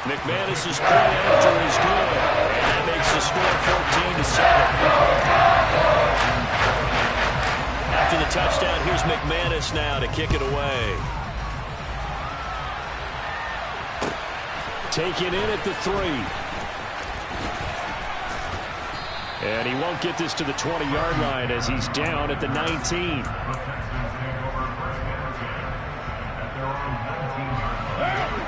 McManus's point after is good. And that makes the score 14-7. After the touchdown, here's McManus now to kick it away. Taken in at the 3. And he won't get this to the 20-yard line as he's down at the 19.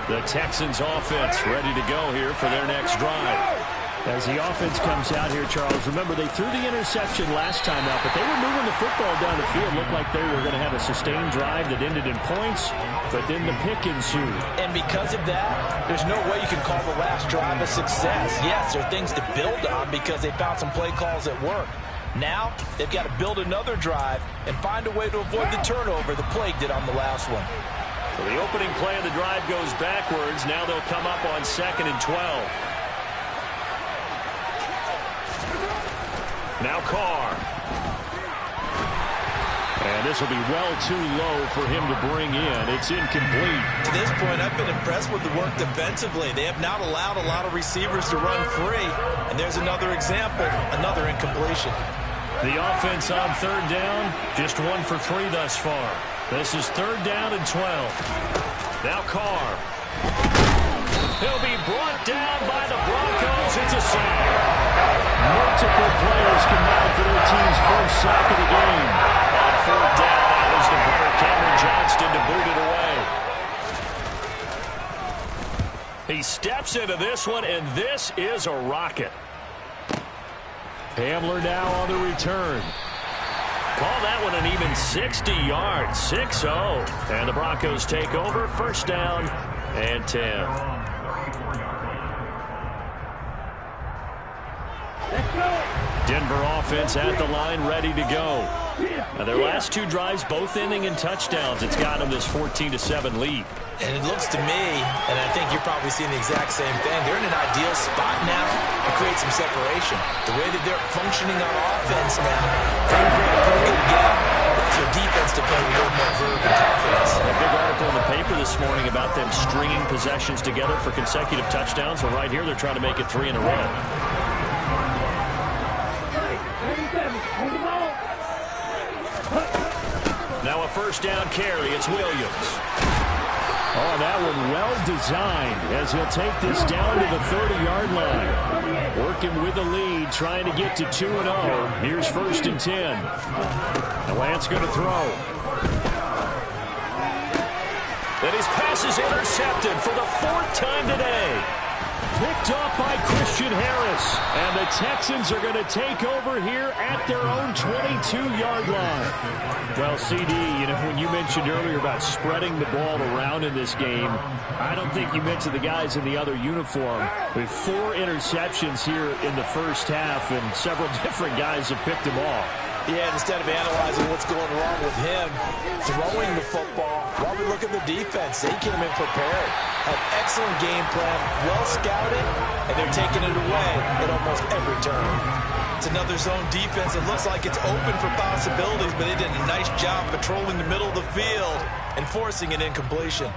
The Texans offense ready to go here for their next drive. As the offense comes out here, Charles, remember they threw the interception last time out, but they were moving the football down the field. Looked like they were going to have a sustained drive that ended in points, but then the pick ensued. And because of that, there's no way you can call the last drive a success. Yes, there are things to build on because they found some play calls that work. Now, they've got to build another drive and find a way to avoid the turnover the Plague did on the last one. So the opening play of the drive goes backwards. Now they'll come up on 2nd and 12. Now Carr. And this will be well too low for him to bring in. It's incomplete. To this point, I've been impressed with the work defensively. They have not allowed a lot of receivers to run free. And there's another example, another incompletion. The offense on 3rd down, just 1 for 3 thus far. This is 3rd down and 12. Now Carr. He'll be brought down by the Broncos. It's a sack. Multiple players combined for their team's first sack of the game. On 4th down, that was the punter, Cameron Johnston, to boot it away. He steps into this one, and this is a rocket. Hamler now on the return. Call that one an even 60 yards, 6-0. And the Broncos take over, 1st down and 10. Denver offense at the line, ready to go. Now their last 2 drives, both ending in touchdowns. It's got them this 14-7 lead. And it looks to me, and I think you're probably seeing the exact same thing, they're in an ideal spot now to create some separation. The way that they're functioning on offense now, they're going to pretty good game. It's their defense to play with a little more verve and confidence. A big article in the paper this morning about them stringing possessions together for consecutive touchdowns. Well, right here they're trying to make it 3 in a row. Now a 1st down carry. It's Williams. Oh, that one well designed as he'll take this down to the 30-yard line. Working with the lead, trying to get to 2-0. Here's 1st and 10. Now Lance going to throw. And his pass is intercepted for the 4th time today. Picked off by Christian Harris. And the Texans are going to take over here at their own 22-yard line. Well, CD, when you mentioned earlier about spreading the ball around in this game, I don't think you mentioned the guys in the other uniform. With 4 interceptions here in the first half, and several different guys have picked them off. Yeah, instead of analyzing what's going wrong with him, throwing the football, while we look at the defense, they came in prepared. Had excellent game plan, well scouted, and they're taking it away at almost every turn. It's another zone defense. It looks like it's open for possibilities, but they did a nice job patrolling the middle of the field and forcing an incompletion.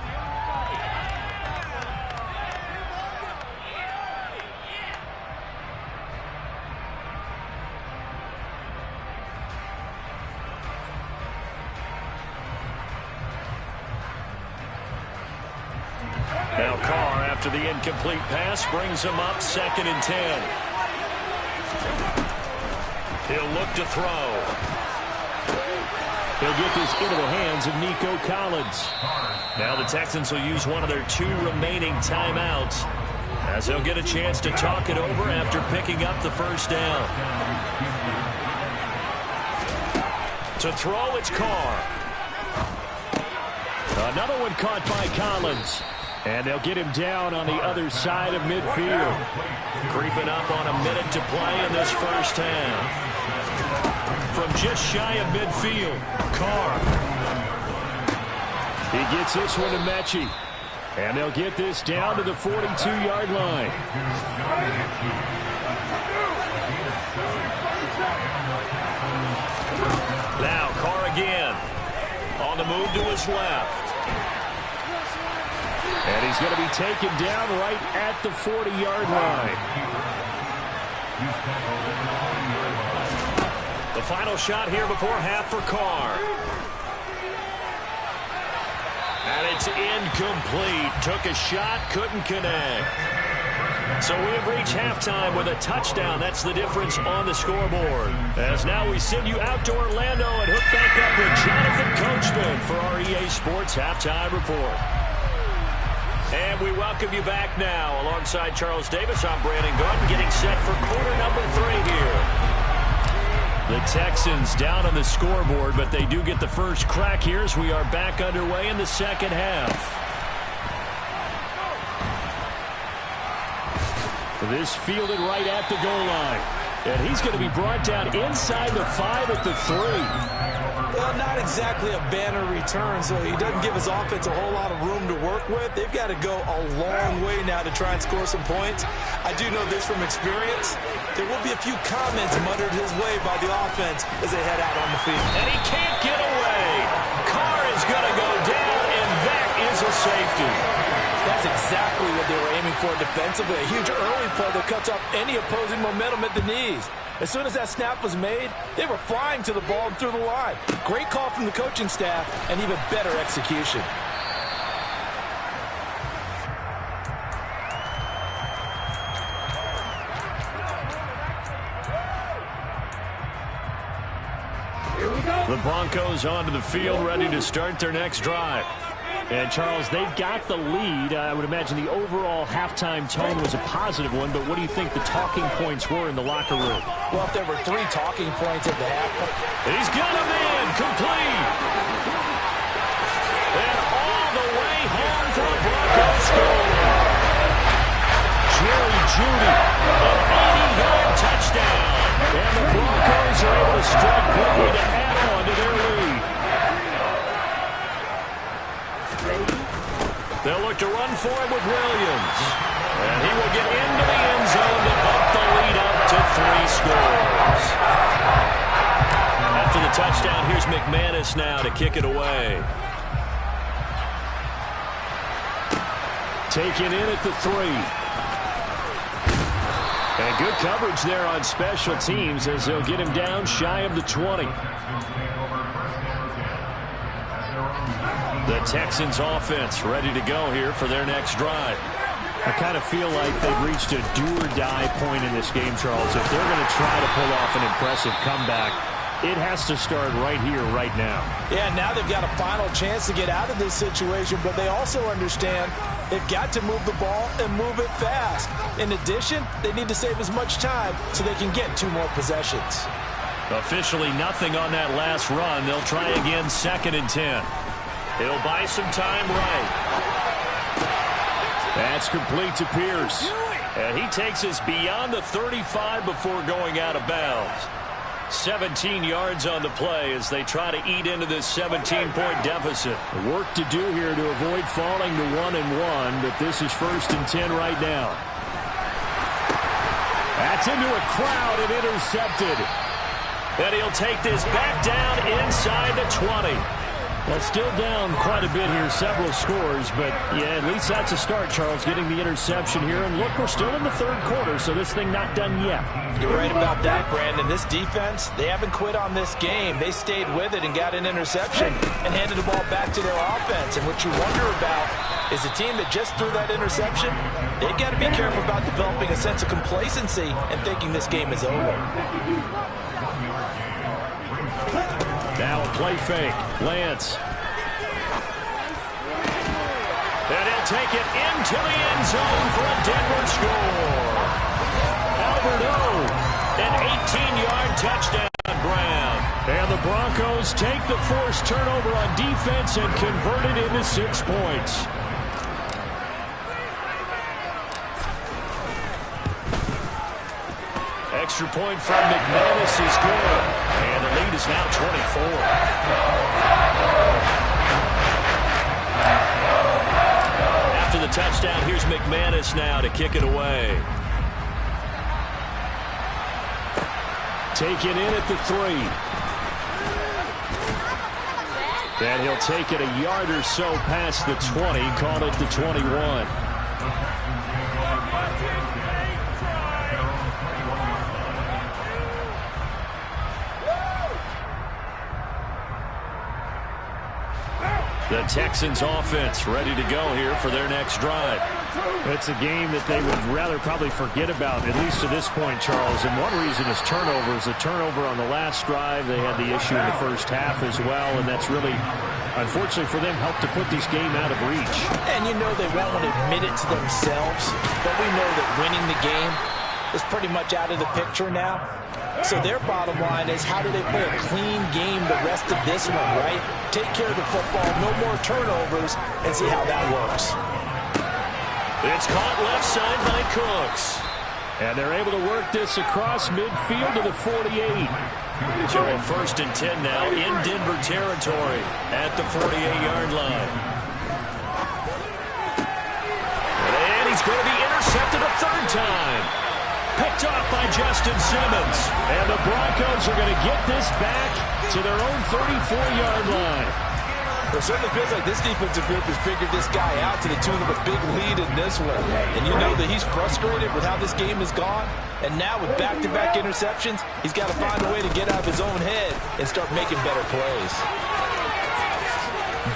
Now Carr, after the incomplete pass, brings him up 2nd and 10. He'll look to throw. He'll get this into the hands of Nico Collins. Now the Texans will use one of their 2 remaining timeouts as they'll get a chance to talk it over after picking up the 1st down. To throw, it's Carr. Another one caught by Collins. And they'll get him down on the other side of midfield. Creeping up on a minute to play in this first half. From just shy of midfield, Carr. He gets this one to Mechie. And they'll get this down to the 42-yard line. Now Carr again. On the move to his left. And he's going to be taken down right at the 40-yard line. The final shot here before half for Carr. And it's incomplete. Took a shot, couldn't connect. So we've reached halftime with a touchdown. That's the difference on the scoreboard. As now we send you out to Orlando and hook back up with Jonathan Coachman for our EA Sports Halftime Report. And we welcome you back now. Alongside Charles Davis, I'm Brandon Gaudin, getting set for quarter number 3 here. The Texans down on the scoreboard, but they do get the first crack here as we are back underway in the second half. This fielded right at the goal line. And he's going to be brought down inside the 5 at the 3. Well, not exactly a banner return, so he doesn't give his offense a whole lot of room to work with. They've got to go a long way now to try and score some points. I do know this from experience. There will be a few comments muttered his way by the offense as they head out on the field. And he can't get away. Carr is going to go down, and that is a safety. That's exactly what they were aiming for defensively. A huge early play that cuts off any opposing momentum at the knees. As soon as that snap was made, they were flying to the ball and through the line. Great call from the coaching staff and even better execution. The Broncos onto the field, ready to start their next drive. And, Charles, they've got the lead. I would imagine the overall halftime tone was a positive one, but what do you think the talking points were in the locker room? Well, if there were 3 talking points at the half. He's got him in, complete. And all the way home for the Broncos score. Jerry Jeudy, an 80-yard touchdown. And the Broncos are able to strike quickly to add on to their lead. They'll look to run for it with Williams. And he will get into the end zone to bump the lead up to 3 scores. After the touchdown, here's McManus now to kick it away. Taken in at the 3. And good coverage there on special teams as they'll get him down shy of the 20. The Texans offense ready to go here for their next drive. I kind of feel like they've reached a do-or-die point in this game, Charles. If they're going to try to pull off an impressive comeback, it has to start right here, right now. Yeah, now they've got a final chance to get out of this situation, but they also understand they've got to move the ball and move it fast. In addition, they need to save as much time so they can get 2 more possessions. Officially nothing on that last run. They'll try again 2nd and 10. He'll buy some time right. That's complete to Pierce. And he takes us beyond the 35 before going out of bounds. 17 yards on the play as they try to eat into this 17-point deficit. Work to do here to avoid falling to 1-1, but this is 1st and 10 right now. That's into a crowd and intercepted. And he'll take this back down inside the 20. Well, still down quite a bit here, several scores, but yeah, at least that's a start, Charles, getting the interception here. And look, we're still in the 3rd quarter, so this thing not done yet. You're right about that, Brandon. This defense, they haven't quit on this game. They stayed with it and got an interception and handed the ball back to their offense. And what you wonder about is a team that just threw that interception, they've got to be careful about developing a sense of complacency and thinking this game is over. Now a play fake. Lance. And he'll take it into the end zone for a Denver score. Albert O, an 18-yard touchdown ground. And the Broncos take the forced turnover on defense and convert it into 6 points. Extra point from McManus is good. And the lead is now 24. After the touchdown, here's McManus now to kick it away. Taken in at the 3. And he'll take it a yard or so past the 20, call it the 21. The Texans offense ready to go here for their next drive. It's a game that they would rather probably forget about, at least to this point, Charles. And one reason is turnovers. A turnover on the last drive. They had the issue in the first half as well, and that's really, unfortunately for them, helped to put this game out of reach. And you know they won't want to admit it to themselves, but we know that winning the game is pretty much out of the picture now. So their bottom line is, how do they play a clean game the rest of this one, right? Take care of the football, no more turnovers, and see how that works. It's caught left side by Cooks. And they're able to work this across midfield to the 48. So a 1st and 10 now in Denver territory at the 48-yard line. And he's going to be intercepted a 3rd time. Picked off by Justin Simmons. And the Broncos are going to get this back to their own 34-yard line. It certainly feels like this defensive group has figured this guy out to the tune of a big lead in this one. And you know that he's frustrated with how this game has gone. And now with back-to-back interceptions, he's got to find a way to get out of his own head and start making better plays.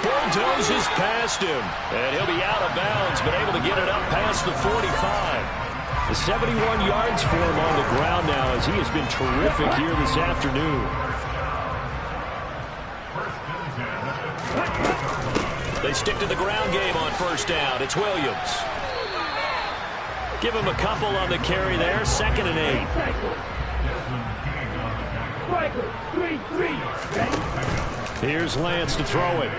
Bulldozes past him. And he'll be out of bounds, but able to get it up past the 45. The 71 yards for him on the ground now, as he has been terrific here this afternoon. They stick to the ground game on 1st down. It's Williams. Give him a couple on the carry there. 2nd and 8. Here's Lance to throw it.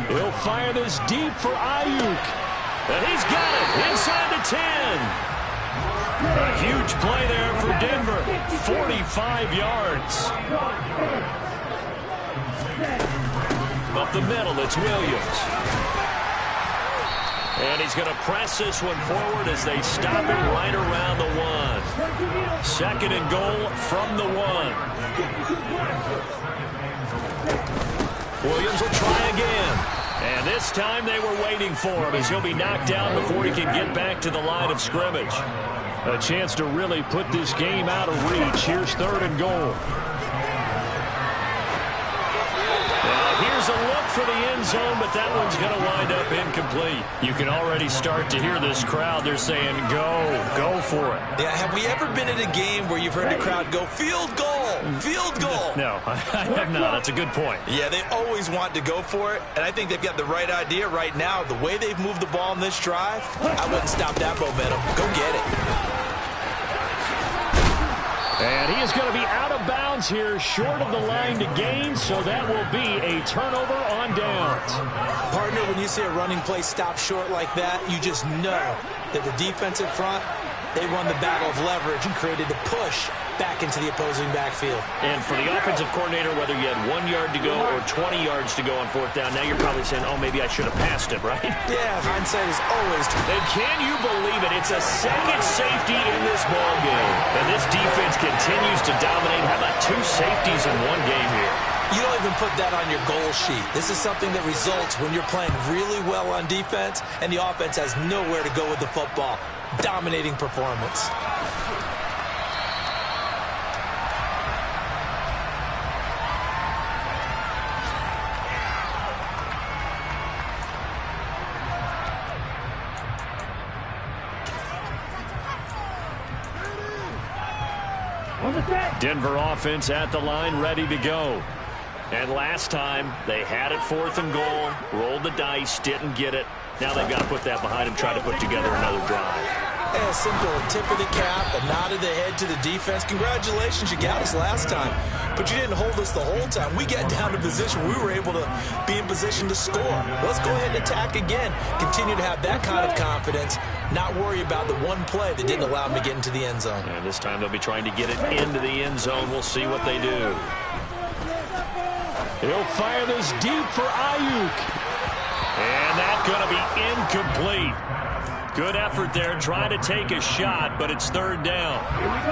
He'll fire this deep for Ayuk. And he's got it inside the 10. A huge play there for Denver. 45 yards. Up the middle, it's Williams. And he's going to press this one forward as they stop it right around the 1. 2nd and goal from the 1. Williams will try again. And this time they were waiting for him, as he'll be knocked down before he can get back to the line of scrimmage. A chance to really put this game out of reach. Here's 3rd and goal. Here's a look for the end zone, but that one's going to wind up incomplete. You can already start to hear this crowd. They're saying, go for it. Yeah, have we ever been in a game where you've heard the crowd go, field goal, field goal? No, I have not. That's a good point. Yeah, they always want to go for it, and I think they've got the right idea right now. The way they've moved the ball in this drive, I wouldn't stop that momentum. Go get it. And he is going to be out of bounds here, short of the line to gain, so that will be a turnover on downs. Partner, when you see a running play stop short like that, you just know that the defensive front, they won the battle of leverage and created the push back into the opposing backfield. And for the offensive coordinator, whether you had 1 yard to go or 20 yards to go on 4th down, now you're probably saying, oh, maybe I should have passed it, right? Yeah, hindsight is always. And can you believe it? It's a 2nd safety in this ball game. And this defense continues to dominate. How about 2 safeties in one game here? You don't even put that on your goal sheet. This is something that results when you're playing really well on defense and the offense has nowhere to go with the football. Dominating performance. Denver offense at the line, ready to go. And last time, they had it 4th and goal, rolled the dice, didn't get it. Now they've got to put that behind them, try to put together another drive. A simple tip of the cap, a nod of the head to the defense. Congratulations, you got us last time. But you didn't hold us the whole time. We got down to position. We were able to be in position to score. Let's go ahead and attack again. Continue to have that kind of confidence. Not worry about the one play that didn't allow them to get into the end zone. And this time they'll be trying to get it into the end zone. We'll see what they do. He'll fire this deep for Ayuk. And that's going to be incomplete. Good effort there, trying to take a shot, but it's 3rd down.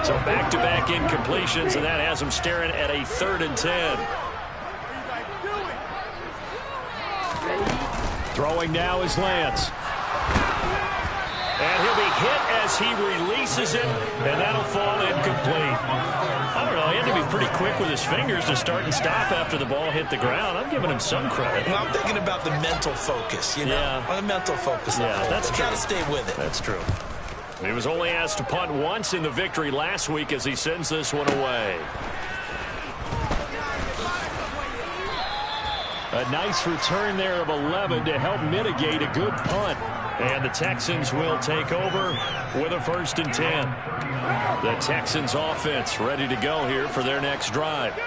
So back-to-back incompletions, and that has them staring at a 3rd and 10. Throwing now is Lance. And he'll be hit as he releases it, and that'll fall incomplete. I don't know, he had to be pretty quick with his fingers to start and stop after the ball hit the ground. I'm giving him some credit. Well, I'm thinking about the mental focus, you know? Yeah. The mental focus. Yeah, that's true. Got to stay with it. That's true. He was only asked to punt once in the victory last week as he sends this one away. A nice return there of 11 to help mitigate a good punt. And the Texans will take over with a 1st and 10. The Texans offense ready to go here for their next drive.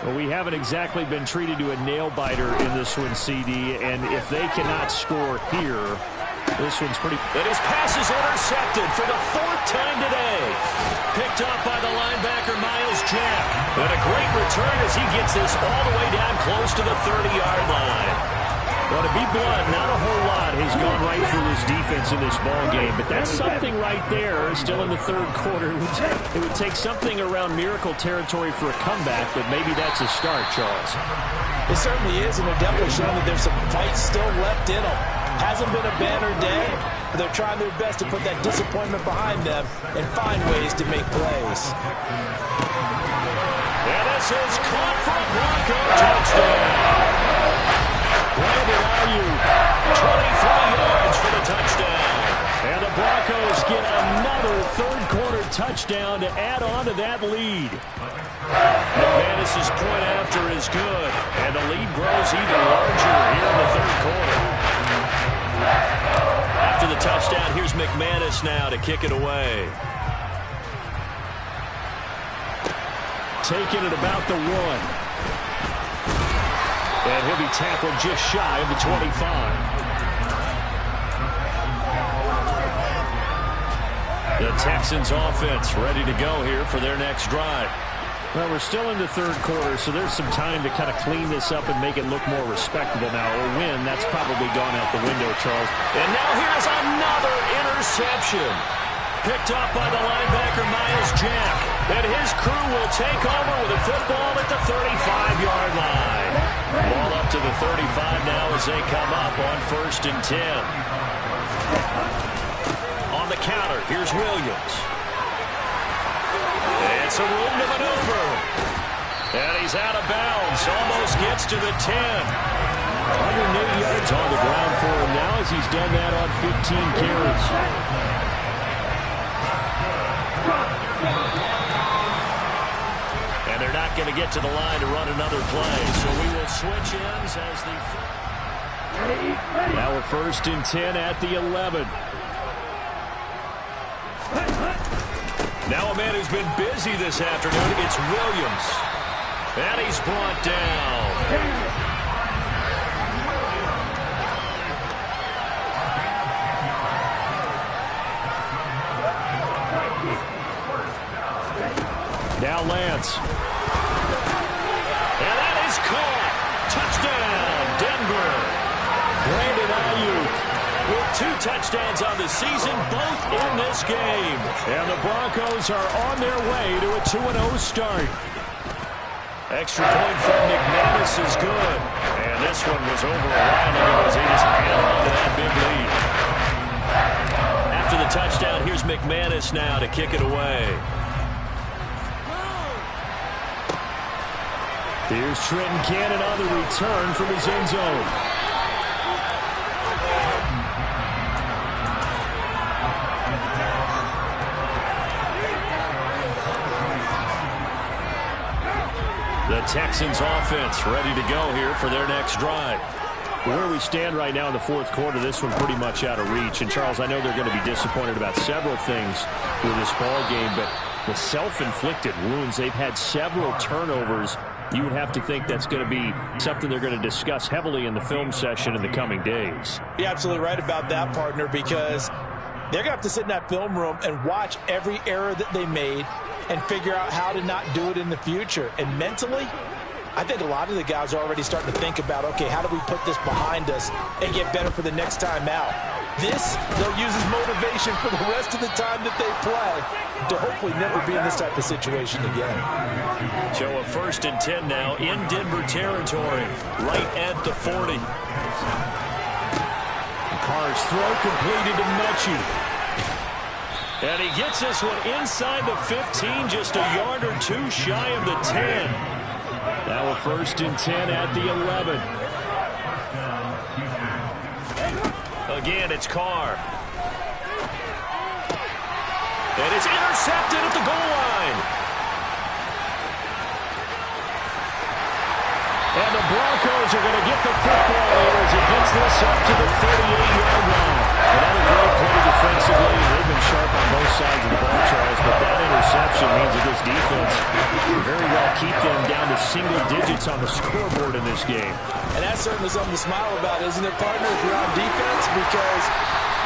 Well, we haven't exactly been treated to a nail-biter in this one, CD. And if they cannot score here, this one's pretty... And his pass is intercepted for the 4th time today. Picked up by the linebacker, Myles Jack. And a great return as he gets this all the way down close to the 30-yard line. Well, to be blunt, not a whole lot has gone right for this defense in this ball game, but that's something right there. Still in the 3rd quarter, it would take something around miracle territory for a comeback, but maybe that's a start, Charles. It certainly is, and they're definitely showing that there's some fight still left in them. Hasn't been a banner day, but they're trying their best to put that disappointment behind them and find ways to make plays. And this is caught for a Bronco touchdown. Brandon Ayuk, 23 yards for the touchdown. And the Broncos get another 3rd quarter touchdown to add on to that lead. McManus's point after is good, and the lead grows even larger here in the 3rd quarter. After the touchdown, here's McManus now to kick it away. Taking it about the 1. And he'll be tackled just shy of the 25. The Texans offense ready to go here for their next drive. Well, we're still in the 3rd quarter, so there's some time to kind of clean this up and make it look more respectable now. A win, that's probably gone out the window, Charles. And now here's another interception. Picked up by the linebacker, Myles Jack. And his crew will take over with a football at the 35-yard line. Ball up to the 35 now as they come up on 1st and 10. On the counter, here's Williams. It's a room to maneuver. And he's out of bounds. Almost gets to the 10. 180 yards on the ground for him now as he's done that on 15 carries. And they're not going to get to the line to run another play. So we will switch ends as the... Now a 1st and 10 at the 11. Now a man who's been busy this afternoon, it's Williams. And he's brought down. Now Lance. And that is caught. Touchdown, Denver. Brandon Ayuk with 2 touchdowns on the season, both in this game. And the Broncos are on their way to a 2-0 start. Extra point from McManus is good. And this one was over a while ago as he just held on to that big lead. After the touchdown, here's McManus now to kick it away. Here's Trenton Cannon on the return from his end zone. The Texans offense ready to go here for their next drive. Where we stand right now in the 4th quarter, this one pretty much out of reach. And, Charles, I know they're going to be disappointed about several things with this ball game, but the self-inflicted wounds, they've had several turnovers. You would have to think that's going to be something they're going to discuss heavily in the film session in the coming days. You're absolutely right about that, partner, because they're going to have to sit in that film room and watch every error that they made and figure out how to not do it in the future. And mentally, I think a lot of the guys are already starting to think about, okay, how do we put this behind us and get better for the next time out? This, they'll use as motivation for the rest of the time that they play to hopefully never be in this type of situation again. So a 1st and 10 now in Denver territory, right at the 40. Carr's throw completed to Mechie. And he gets this one inside the 15, just a yard or two shy of the 10. Now a 1st and 10 at the 11. Again, it's Carr. And it's intercepted at the goal line. And the Broncos are going to get the football here as he gets this up to the 38-yard line. Another great play defensively. They've been sharp on both sides of the ball, Charles, but that interception means that this defense can very well keep them down to single digits on the scoreboard in this game. And that's certainly something to smile about, isn't it, partner, if you're on defense? Because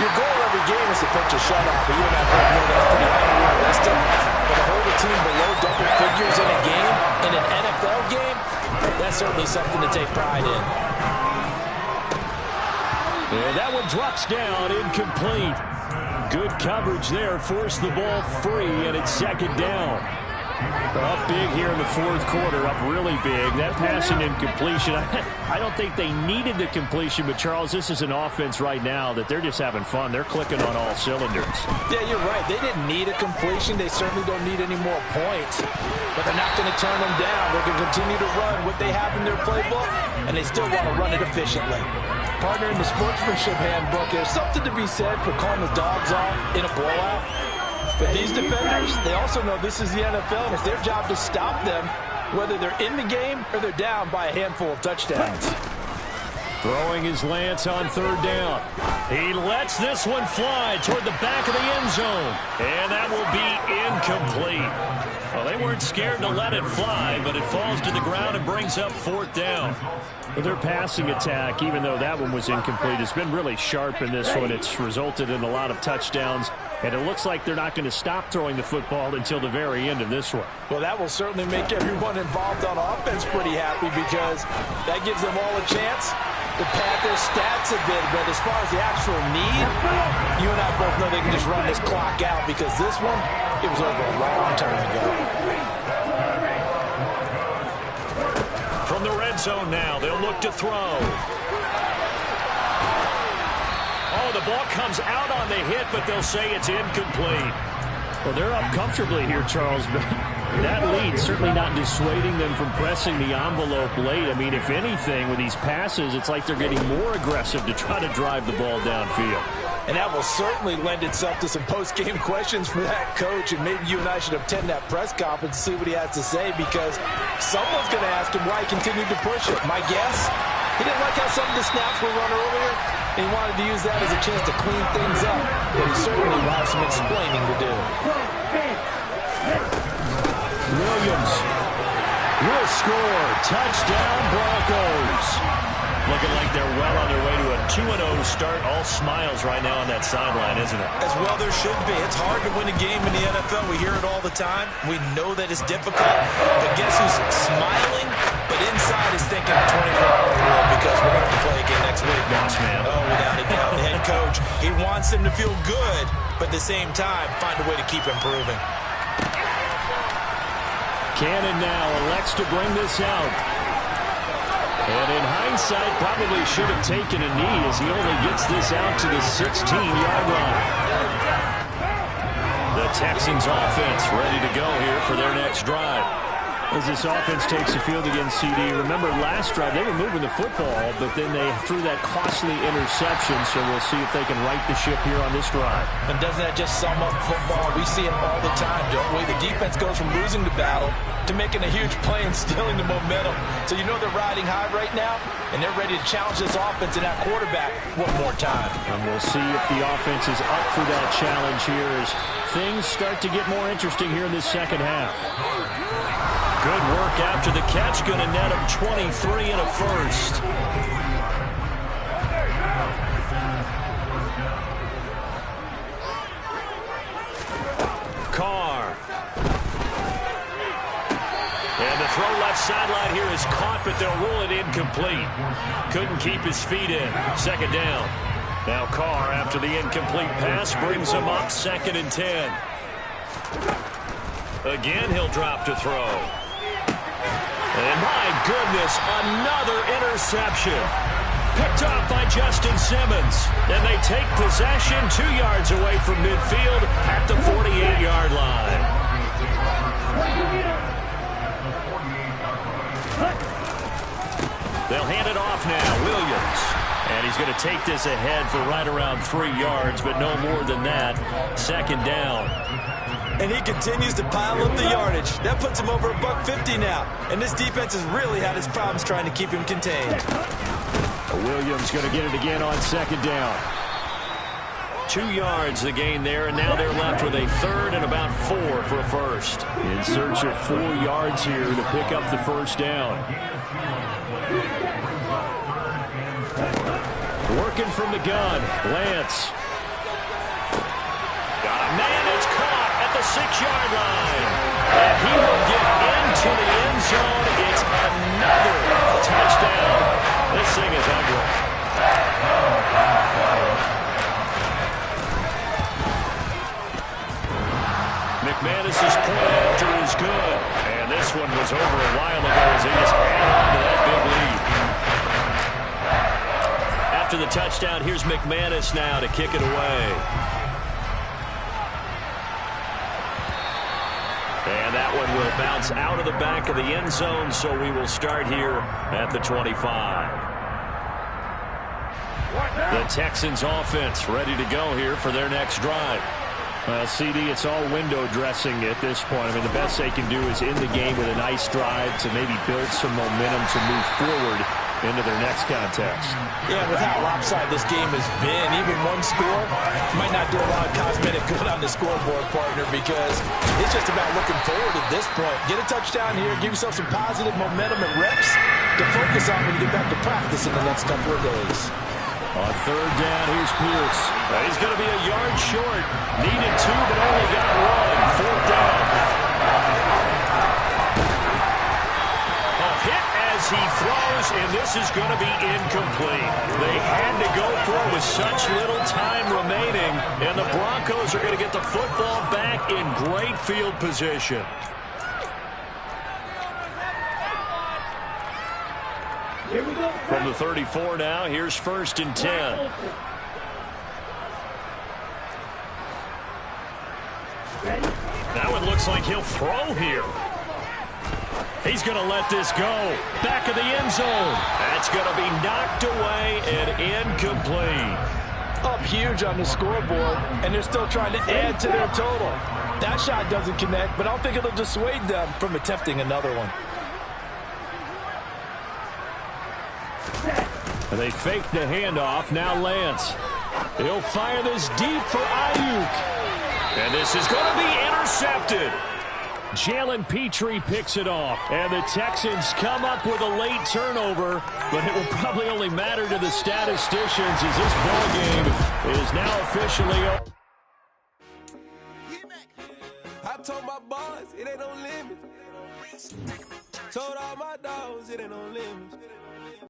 your goal every game is to pitch a shutout, but you and I both know that's pretty unrealistic. But to hold a team below double figures in a game, in an NFL game, that's certainly something to take pride in. And that one drops down, incomplete. Good coverage there, forced the ball free, and it's 2nd down. Up big here in the 4th quarter, up really big. That passing incompletion, I don't think they needed the completion, but Charles, this is an offense right now that they're just having fun. They're clicking on all cylinders. Yeah, you're right. They didn't need a completion. They certainly don't need any more points, but they're not going to turn them down. They're going to continue to run what they have in their playbook, and they still want to run it efficiently. Partner, in the sportsmanship handbook, there's something to be said for calling the dogs off in a blowout. But these defenders, they also know this is the NFL, and it's their job to stop them, whether they're in the game or they're down by a handful of touchdowns. Throwing his Lance on 3rd down. He lets this one fly toward the back of the end zone. And that will be incomplete. Well, they weren't scared to let it fly, but it falls to the ground and brings up 4th down. Well, their passing attack, even though that one was incomplete, has been really sharp in this one. It's resulted in a lot of touchdowns, and it looks like they're not going to stop throwing the football until the very end of this one. Well, that will certainly make everyone involved on offense pretty happy because that gives them all a chance to pad their stats a bit. But as far as the actual need, you and I both know they can just run this clock out because this one, it was over a long time ago. From the red zone now, they'll look to throw. Oh, the ball comes out on the hit, but they'll say it's incomplete. Well, they're up comfortably here, Charles, but that lead certainly not dissuading them from pressing the envelope late. I mean, if anything, with these passes, it's like they're getting more aggressive to try to drive the ball downfield. And that will certainly lend itself to some post-game questions for that coach, and maybe you and I should attend that press conference and see what he has to say, because someone's going to ask him why he continued to push it. My guess, he didn't like how some of the snaps were run earlier, and he wanted to use that as a chance to clean things up, but he certainly will have some explaining to do. Williams will score. Touchdown, Broncos. Looking like they're well on their way to a 2-0 start. All smiles right now on that sideline, isn't it? As well there should be. It's hard to win a game in the NFL. We hear it all the time. We know that it's difficult. But guess who's smiling? But inside is thinking a 24-hour world because we're going to have to play again next week. Boss man. Oh, without a doubt. The head coach, he wants them to feel good, but at the same time, find a way to keep improving. Cannon now elects to bring this out. And in hindsight, probably should have taken a knee as he only gets this out to the 16-yard line. The Texans offense ready to go here for their next drive. As this offense takes the field against CD, remember last drive they were moving the football, but then they threw that costly interception, so we'll see if they can right the ship here on this drive. And doesn't that just sum up football? We see it all the time, don't we? The defense goes from losing the battle to making a huge play and stealing the momentum. So you know they're riding high right now, and they're ready to challenge this offense and that quarterback one more time. And we'll see if the offense is up for that challenge here as things start to get more interesting here in this second half. Good work after the catch, going to net him 23 and a first. Carr. And the throw left sideline here is caught, but they'll rule it incomplete. Couldn't keep his feet in. 2nd down. Now Carr, after the incomplete pass, brings him up 2nd and 10. Again, he'll drop to throw. And my goodness, another interception. Picked off by Justin Simmons. And they take possession 2 yards away from midfield at the 48-yard line. They'll hand it off now. Williams. And he's going to take this ahead for right around 3 yards, but no more than that. Second down. And he continues to pile up the yardage. That puts him over $150 now. And this defense has really had its problems trying to keep him contained. Williams going to get it again on second down. 2 yards the gain there, and now they're left with a third and about 4 for a first. In search of 4 yards here to pick up the first down. Working from the gun, Lance. Got a man that's caught at the 6-yard line. And he will get into the end zone. It's another touchdown. This thing is ugly. McManus's point after is good. And this one was over a while ago as he just added on to that big lead. After the touchdown, here's McManus now to kick it away. And that one will bounce out of the back of the end zone, so we will start here at the 25. The Texans offense ready to go here for their next drive. CD, it's all window dressing at this point. I mean, the best they can do is in the game with a nice drive to maybe build some momentum to move forward into their next context. Yeah, with how lopsided this game has been, even one score might not do a lot of cosmetic good on the scoreboard, partner, because it's just about looking forward at this point. Get a touchdown here, give yourself some positive momentum and reps to focus on when you get back to practice in the next couple of days. On third down, here's Pierce. He's going to be a yard short. Needed 2, but only got 1. Fourth down. A hit as he throws, and this is going to be incomplete. They had to go for it with such little time remaining, and the Broncos are going to get the football back in great field position. From the 34 now, here's 1st and 10. That one looks like he'll throw here. He's going to let this go. Back of the end zone. That's going to be knocked away and incomplete. Up huge on the scoreboard, and they're still trying to add to their total. That shot doesn't connect, but I don't think it'll dissuade them from attempting another one. They fake the handoff. Now Lance. He'll fire this deep for Ayuk. And this is going to be intercepted. Jalen Petrie picks it off. And the Texans come up with a late turnover, but it will probably only matter to the statisticians as this ball game is now officially over. I told my boss it ain't no limit. Told all my dogs it ain't no limit.